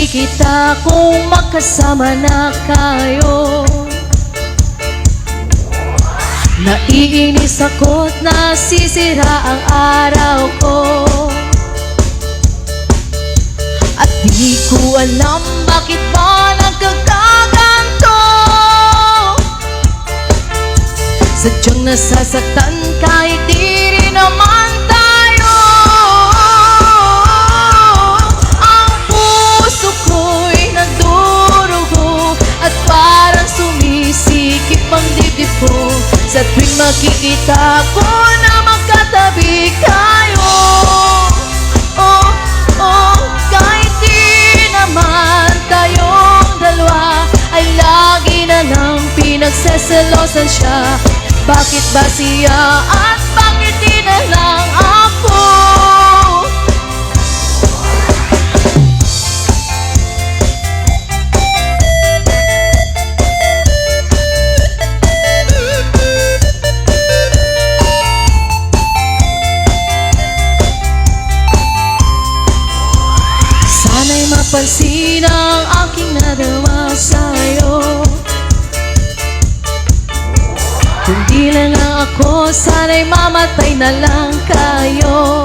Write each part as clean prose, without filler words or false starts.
makikita kung magkasama na kayo. Naiinis ako't nasisira ang araw ko, at di ko alam bakit ba nagkakaganto. Sadyang nasasaktan kahit di rin naman tayo. Ang puso ko'y nagdurugo at parang sumisikip ang dibdib ko sa tuwing makikita ko na magkatabi kayo. Oh, oh, kahit di naman tayong dalawa, ay lagi na lang pinagseselosan siya. Bakit ba siya at bakit di na lang ako? Sana'y mapansin ang aking narawa sa'yo. Kung di lang ako, sana'y mamatay na lang kayo.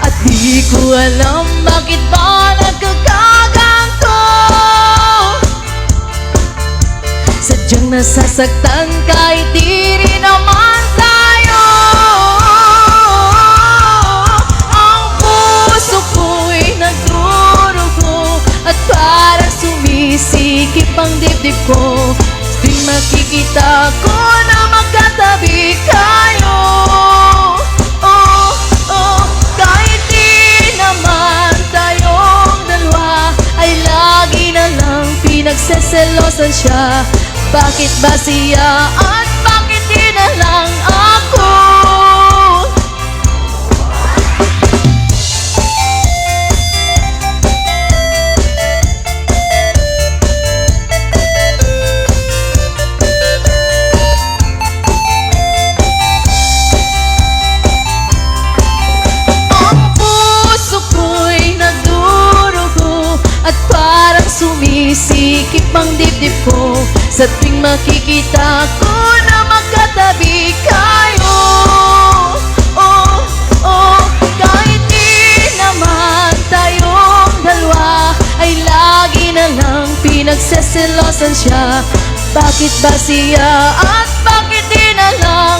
At di ko alam bakit ba nagkakaganto. Sadyang nasasaktan kahit di rin naman tayo. Ang puso ko'y nagdurugo at parang sumisikip ang dibdib ko tuwing makikita ko na magkatabi kayo. Oh, oh, kahit di naman tayong dalawa, ay lagi na lang pinagseselosan siya. Bakit ba siya at bakit di na lang ako? Sumisikip ang dibdib ko sa tuwing makikita ko na magkatabi kayo. Oh, oh, kahit di naman tayong dalawa, ay lagi na lang pinagseselosan siya. Bakit ba siya at bakit di na lang